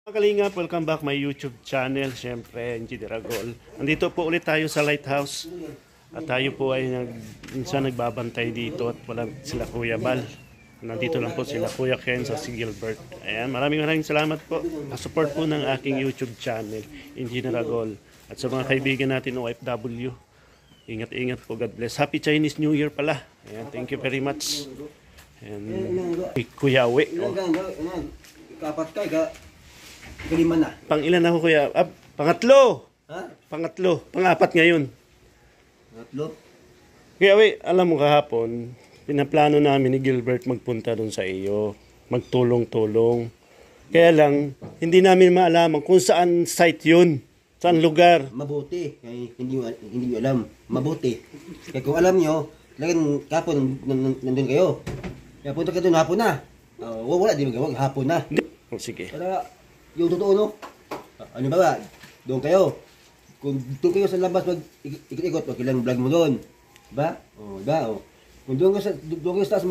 Mga kalingap, welcome back my YouTube channel, syempre, NG Diragol. Nandito po ulit tayo sa lighthouse. At tayo po ay minsan nagbabantay dito at wala sila Kuya Bal. Nandito lang po sila Kuya Ken sa si Gilbert. Ayan, maraming salamat po. Support po ng aking YouTube channel, NG Diragol. At sa mga kaibigan natin OFW, ingat-ingat po, God bless. Happy Chinese New Year pala. Ayan, thank you very much. And Kuya Awe. Kapat ka, kalima na. Pang ilan ako Kuya? Pangatlo! Ha? Pangatlo. Pangapat ngayon. Pangatlo? Kuya Awe, alam mo kahapon, pinaplano namin ni Gilbert magpunta doon sa iyo. Magtulong-tulong. Kaya lang, hindi namin maalaman kung saan site yun. Saan lugar. Mabuti. Kaya hindi alam. Mabuti. Kaya kung alam nyo, talagang kapon nandun kayo. Kaya punta ka doon hapon na. Wala, di magawag. Hapon na. Oh, sige. Para yung totoo, no? Ano ba? Doon kayo. Kung doon kayo sa labas, ikot-ikot, okay lang vlog mo doon. Diba? O, diba? O. Kung doon kayo sa taas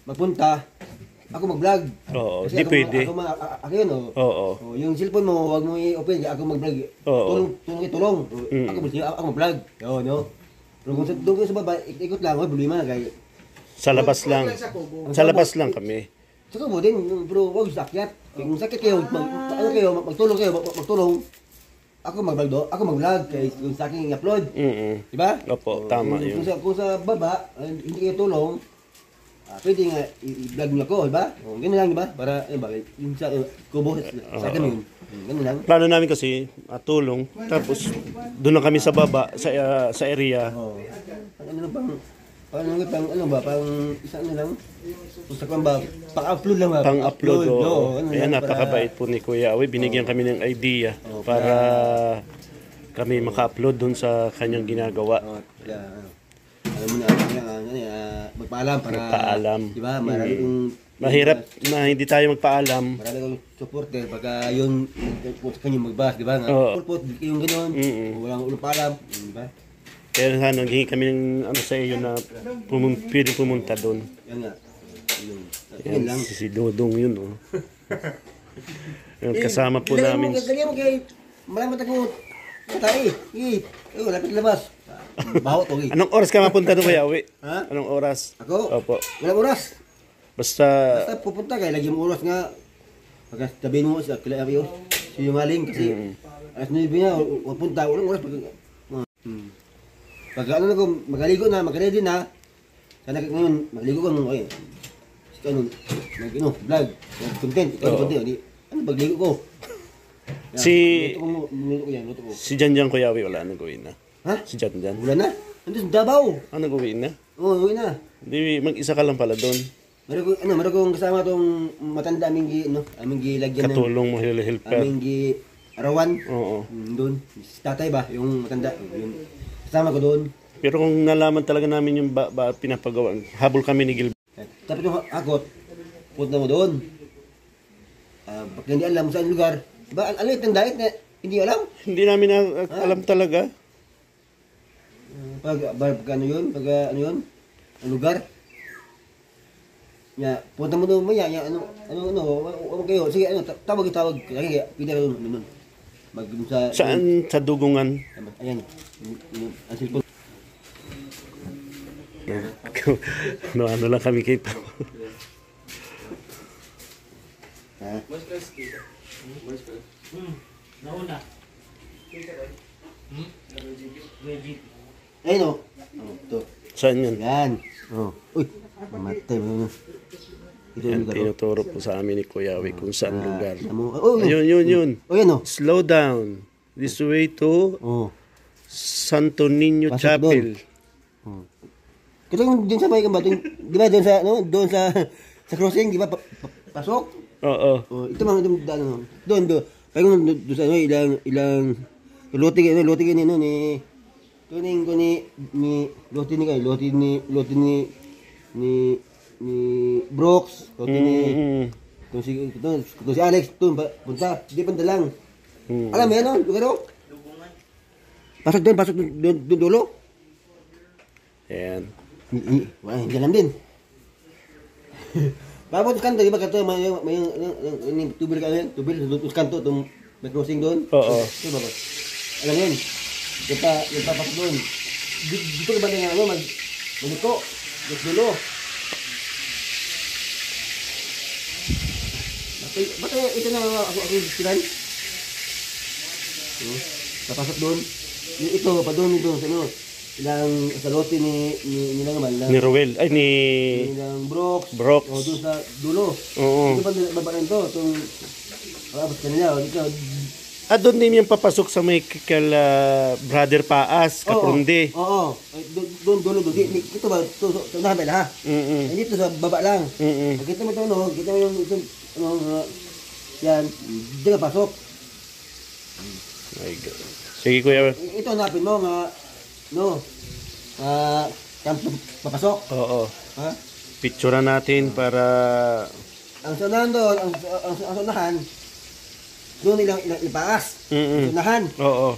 magpunta, ako mag-vlog. Oo, kasi di pwede. Ako yun, o. Oo. O, yung cellphone mo, huwag mo i-open, ako mag-vlog. Oo. Tulong. Ako mag-vlog. Oo, no? Pero kung doon kayo sa baba, ikot lang, huwag problema. Kaya Sa labas lang. Sa labas lang kami. saka mo din, bro, huwag sakyat. Kung sakit kayo, magtulong kayo, magtulong. Ako mag-vlog, ako mag-vlog, kaya yung sa akin i-upload. Diba? Opo, tama yun. Kung sa baba, hindi kayo tulong, pwede nga i-vlog nyo ako, diba? Ganun lang, diba? Para, yung sa kubo, sa akin yun. Ganun lang. Plano namin kasi tulong. Tapos doon lang kami sa baba, sa area. Ano ba, pang isa ano lang? Gusto ko ba, pang-upload lang ba? Pang-upload, oo. Ano Ayan, lang, napakabait po ni Kuya Awe. Binigyan kami ng idea para kami maka-upload doon sa kanyang ginagawa. Alam mo na, magpaalam para, Magpaalam. Diba, marami kong, Mahirap na hindi tayo magpaalam. marami kong supporter, pagka yun, kung sa kanyang magbas, diba? Oo. Pulpot, yung gano'n, walang ulang paalam, diba? Kaya naghingi kami ng ano sa iyo na pwede pumunta doon. Yan nga. Yan, lang. si Dodong yun, oh. Yan, kasama po namin. Ganyan mo kay, maraming ako, patay, lapit labas. Baho to, Anong oras ka mapunta doon Kuya Awe? Ha? Anong oras? Ako? Opo. Walang oras. Basta Basta pupunta kay lagi mo oras nga. Pagka sabihin mo sa kila abiyo, si Maling kasi alas 9 niya pupunta walang oras pag ano na ko magaligo na, magready na. Sana ngayon magaligo ko nung vlog, content, content, ano pagligo ko. si Luto ko. si Janjan Kuya Awe wala nang gawin na. Ha? Si Janjan. Wala na. Nandun sa Davao. Ano gawin na? Oo, uwi na. Hindi mag-isa ka lang pala doon. Meron kong kasama tong matanda aming lagyan ng Katulong mo helper. aming arawan. Oo. Doon, si tatay ba, yung matanda, yung kasama ko doon. Pero kung nalaman talaga namin yung pinapagawa, habol kami ni Gilbert. Tapos yung akot, punta mo doon. Pag hindi alam saan lugar, ba, ang alit ng diet na hindi alam. Hindi namin alam talaga. Pag ano yun, ang lugar. Ya, punta mo doon mo ya, ano kayo, sige, tawag, kaya pila doon. Saan sa dugungan? Ayan, ang cellphone. ano lang kami kita. Nauna. Ayun o. Ito. Saan yun? Yan. Uy, mamatay mo. Ito Yan, yung lugar. tinuturo po sa amin ni Kuya Awe kung saan lugar. Yun. Yun. Oh, yan o. Slow down. This way to Santo Niño Pasok Chapel. Kasi kung dun sa may kambating, di ba doon sa crossing, di ba pasok? Oo. Ito mga doon. Kaya kung doon sa ilang loting ni tuning ko ni Brooks, kung si Alex doon punta, di punta lang. Alam mo yan, no? Lugar o? Pasok doon dulo. Ayan. Hindi alam din. Babot kanto, di ba kanto, may tubil ka yun, tubil, sa kanto, itong may crossing doon. Oo. Ito ba? Alam yun, yung papas doon. Dito ka ba nga ano, magliko, dulo. Ba't ito na ako silan? Napasok doon. Ito, pa doon ito, sa ano, ilang salote nilang naman. Ni Ruel. Ay, ni... Nilang Brooks. Brooks. O, doon sa dulo. Oo. Ito ba, baba na ito, itong, abot kanila, dito. Doon din yung papasok sa may Brother Paas, Kaprundi. Oo. Doon, dulo, doon. Ito ba, ito namin ha? Dito sa baba lang. Kita mo ito, no? Kita mo yung, yan, hindi ka pasok. My God. Sige, kuya. Ito, hanapin mo nga, no, papasok. Oo. Ha? Picture natin para... Ang sunahan doon, ang sunahan, doon ilang ipaas. Sunahan. Oo.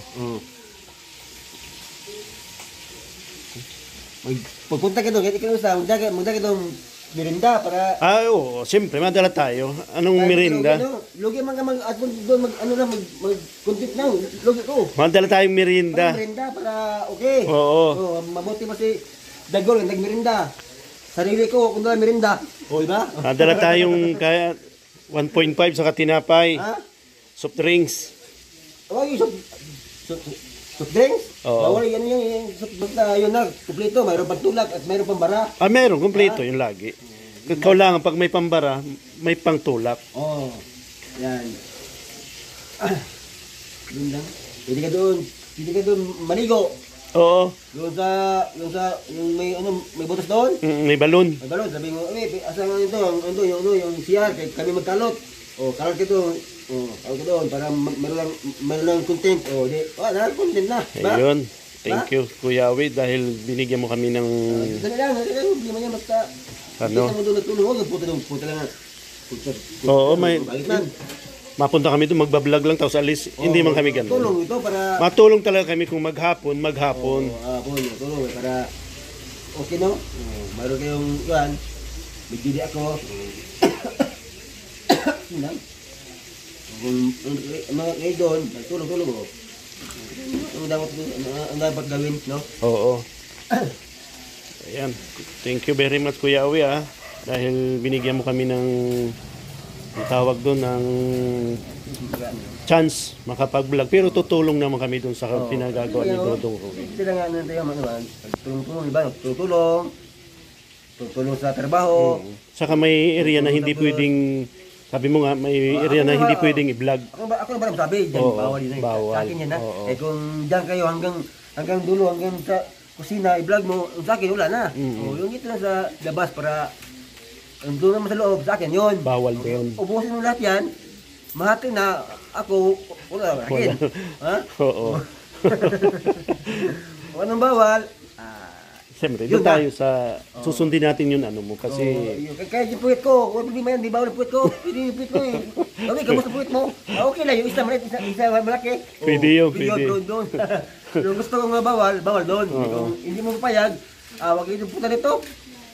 Pagpunta ka doon, kahit ikaw sa, magdagat doon, merinda para... Oo. Siyempre, madala tayo. Anong merinda? Lugi man ka at doon, mag-content na, lugi ko. Madala tayong merinda. Merinda para okay. Oo. Mabuti mo si Dagol, nagmerinda. Sarili ko, kung doon merinda. O, diba? Madala tayong kaya 1.5 sa katinapay. Ha? Soft drinks. Oh, yung soft drinks? Oo. Bawal yan yung soft drinks na yun na, kumpleto, mayroon pang tulak at mayroon pang bara. Meron. Kompleto yung lagi. Kaulangan pag may pambara, may pangtulak. Oo. Yan. Doon lang. Pwede ka doon maligo. Oo. Yung may butas doon. May balon. May balon, sabi mo, asa nga ito, yung siya, kami magkalot. O, kalot ka doon. O, kalot ka doon, para meron lang content. O, wala, content na. Diba? Ayun. Thank you, Kuya Awi, dahil binigyan mo kami ng... Dali lang, hindi man yan, basta... Ano? Kita mo doon natulong, huwag puta lang. Oo, may... Balitan. Mapunta kami doon, magbablog lang, tapos alis. Hindi man kami ganun. Tulong ito para... Matulong talaga kami kung maghapon. Tulong para... Okay, no? Mayroon kayong, yan, may dili ako. Yun lang. Kung ngayon doon, tulong mo. Ang dapat gawin, no? Oo. Ayan. Thank you very much, Kuya Awi, dahil binigyan mo kami ng tawag doon ng chance makapag-vlog. Pero tutulong naman kami doon sa pinagagawa ni Dodong Ruel. Sila nga tayo naman, tulong, di ba? Tutulong sa trabaho. Saka may area na hindi pwedeng, sabi mo nga, may area na hindi pwedeng i-vlog. Ako na ba sabi, dyan, Oo, bawal din. bawal. Sa akin yan, ha? Oo. Kung dyan kayo hanggang dulo, hanggang sa kusina, i-vlog mo, sa akin, wala na. Yung ito lang sa labas para doon naman sa loob, sa akin yun. Bawal doon. Ubusin mo lahat yan, mahati na ako, wala na akin. Ha? Oo. Kung anong bawal, Siyempre, doon tayo sa, susundin natin yun ano mo kasi... Kaya yung puwit ko, kung hindi man yan, di bawal yung puwit ko. Pwede yung puwit ko eh. Okay, kamusta puwit mo? Okay lang, yung isa maliit, isa malaki. Pwede yun, pwede. Doon. Kung gusto kong bawal doon. Kung hindi mo papayag, wag kayo yung puta nito.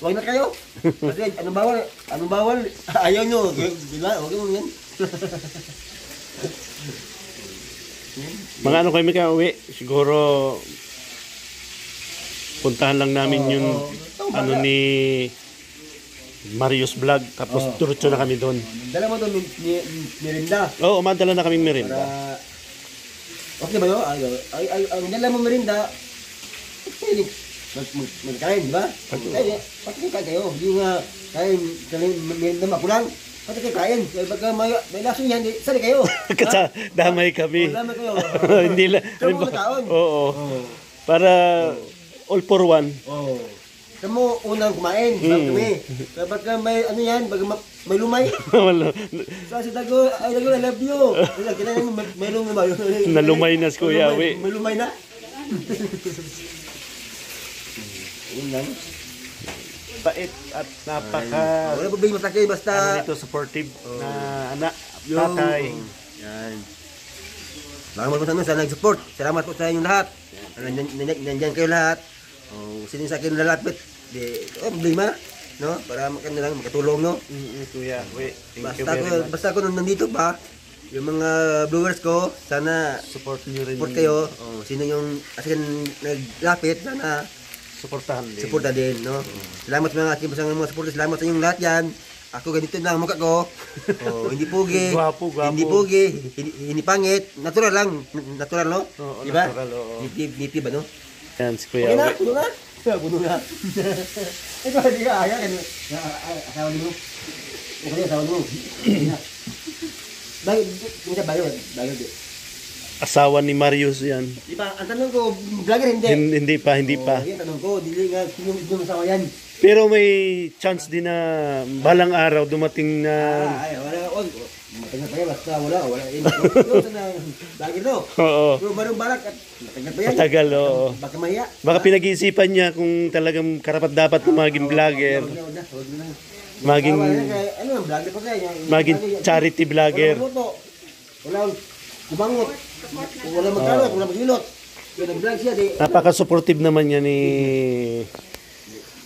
Huwag na kayo. Kasi anong bawal, ayaw nyo. Diba? Huwag mo yan. Mga ano kayo may kauwi, siguro puntahan lang namin yung ano ni Marius Vlog, tapos turutso na kami doon. Dala mo doon merinda. Oo, madala na kami merinda. Okay ba yun? Ang dala mo merinda, magkain, di ba? Pati kain kayo. Hindi nga kain merinda makulang. Pati kain. Pagka may laso yan, sali kayo. Kasi damay kami. Damay kayo. Hindi lang. Oo. Para all for one. Oo. Kamu unang kumain, bago kami. Kapag may ano yan, may lumay. Kasi Dago, I love you. Kailangan may lumay. Nalumay na si Kuya Awi. May lumay na. Yun lang. Bait at napaka... Wala po biging masakay, basta... Ano dito, supportive na anak, tatay. Yan. Salamat po sa inyo sa nag-support. Salamat po sa inyong lahat. Nandyan kayo lahat. Sino sa akin lalapit, problema. no? Para makatulong, no? Kuya Awi, thank you very much. Basta ako nandito pa, yung mga viewers ko, sana Support nyo rin. support kayo. Oh, sino yung asin naglapit, sana Supportahan din. suporta din, no? Salamat sa mga aking mga supporters, salamat sa inyong lahat yan. Ako ganito lang ang mukha ko. Oh, hindi pugi. Gwapo. Hindi pugi, hindi pangit, natural lang, natural, no? Oo, Diba? natural, oo. Niti ba, no? Yan, si Okay Kuya na, Awi. puno na. Puno na. Ito, hindi ka ayaw. Asawa mo. Okay na, asawa mo. Bayad, hindi ka bayad. Bayad. Asawa ni Marius yan. Di ba, ang tanong ko, vlogger hindi. Hindi pa. Oh, yan tanong ko, dili nga, sino yung asawa yan? Pero may chance din na balang araw dumating na Ay, wala, matagal pa yan, basta wala. Yung sana, vlogger no. oo, Pero barong balak at matagal pa yan. matagal, oo. Baka mahiya. Baka pinag-iisipan niya kung talagang karapat dapat na maging vlogger, Huwag na. maging Ano ang vlogger pa kaya? maging charity vlogger. Walang luto. Walang kumangot. Walang magkalot. Walang maghilot. Kaya nag-vlog siya. Di, Napaka-supportive naman niya ni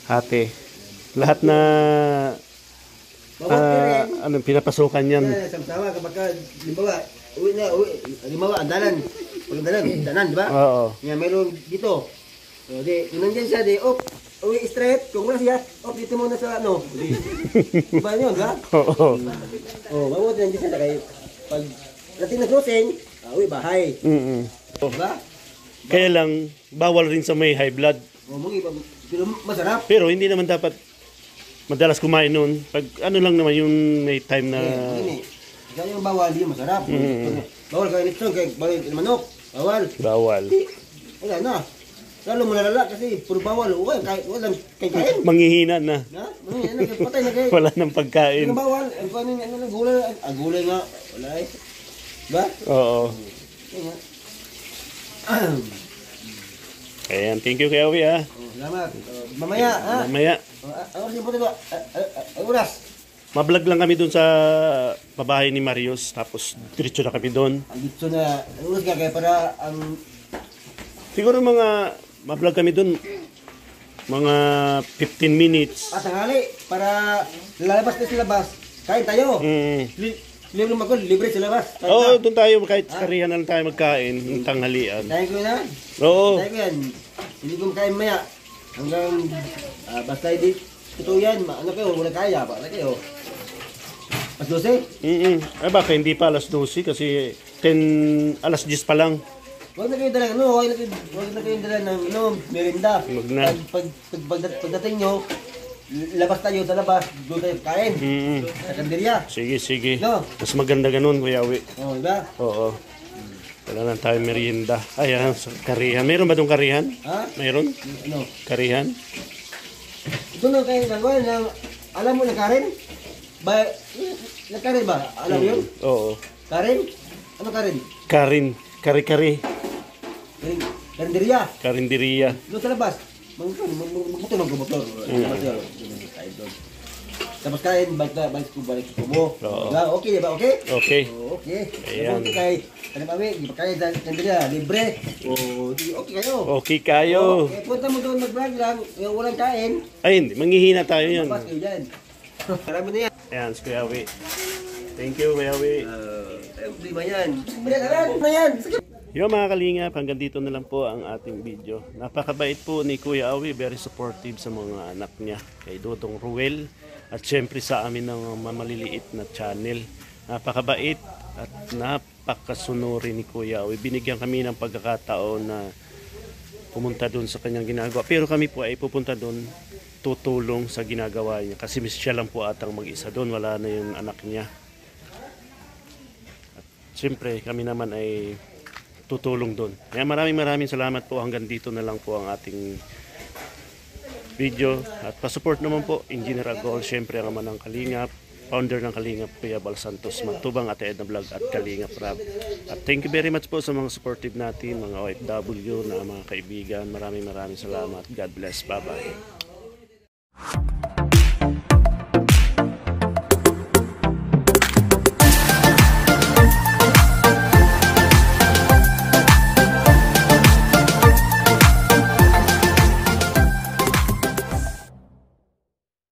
Ate. Lahat na pinapasukan niyan. sama-sama kapag ka, limbawa, limbawa, andalan. Walang danan, di ba? Oo. Nga, meron dito. O, di, kung nandyan siya, di, uwi straight. Kung wala siya, dito muna sa ano. Di, ba yun, di ba? Oo. Mabuti nandyan siya, kaya pag natin na crossing, uwi bahay. Di ba? Kaya lang bawal rin sa may high blood. Pero masarap. Pero hindi naman dapat madalas kumain noon. Pag ano lang naman yung may time na Kaya yung bawal, yung masarap. Bawal kayo nito, kaya bawal yung manok. Bawal. bawal. Wala na. Lalo mo lalala kasi puro bawal. Walang kain. Manghihina na. Ha? Patay na kayo. Wala nang pagkain. Yung bawal. Ano gulay? Gulay nga. Wala eh. Diba? Oo. Yan nga. Ayan, thank you Kuya Awi ha. Salamat. Mamaya, ha? Mamaya, Ano yung puto ba? Ang oras. mablog lang kami doon sa pabahay ni Marius. Tapos diretso na kami doon. Ang dito na, ang oras ka kaya para ang Siguro mga mablog kami doon. Mga 15 minutes. tanghali para lalabas na sa labas. Kain tayo. Libre naman ko, libre sa labas. Kain Oo, na. doon tayo kahit karihan na lang tayo magkain ng tanghalian. Kain ko na. Oo. Kain ko yan. Hindi ko kain maya. Hanggang basta hindi totoo yan. Ano kayo, wala kaya. Baka kayo. Mas 12? Ay baka hindi pa alas 12 kasi alas 10 pa lang. Huwag na kayo dala, huwag na kayo dala ng merinda. Huwag na. Pagdating nyo, labas tayo sa labas, doon tayo kain. Sa kandirya. Sige. No? Mas maganda ganun, Kuya Awi. Diba? Oo. Wala na tayo merienda. Ayan, sa karihan. Meron ba itong karihan? Ha? Meron? Ano? Karihan? Ito na kayo nagawa na, alam mo na Karen? Na Karen ba? Alam mo yun? Oo. Karen? Ano Karen? Karin. Kari-kari. Karinderya. Karinderiya. Doon sa labas. Magmotor. Tapos kain, balik ko mo. Oo. Diba? Okay, diba? Okay? Okay. Okay. Ayan. Okay kay, ano kami, di ba kayo sa kanila, libre. Okay kayo. Okay kayo. Punta mo doon mag-vlog lang, yung walang kain, Ay, hindi. Manghihina tayo yan. pas kayo dyan. Marami na yan. Ayan, si Kuya Awi. Thank you, Kuya Awi. Di ba yan? Ano yan? Yo mga kalingap, hanggang dito na lang po ang ating video. Napakabait po ni Kuya Awi, very supportive sa mga anak niya. Kay Dodong Ruel at syempre sa amin ng maliliit na channel. Napakabait at napakasunuri ni Kuya Awi. Binigyan kami ng pagkakataon na pumunta doon sa kanyang ginagawa. Pero kami po ay pupunta doon tutulong sa ginagawa niya. Kasi siya lang po atang mag-isa doon. Wala na yung anak niya. At syempre kami naman ay tutulong doon. Kaya maraming salamat po. Hanggang dito na lang po ang ating video. At pasupport naman po, Engineer Agol, syempre ang ama ng Kalingap, founder ng Kalingap, Kuya Bal Santos, Matubang, Ate Edna Vlog at Kalingap Rap. At thank you very much po sa mga supportive natin, mga OFW na mga kaibigan. Maraming salamat. God bless. Bye-bye.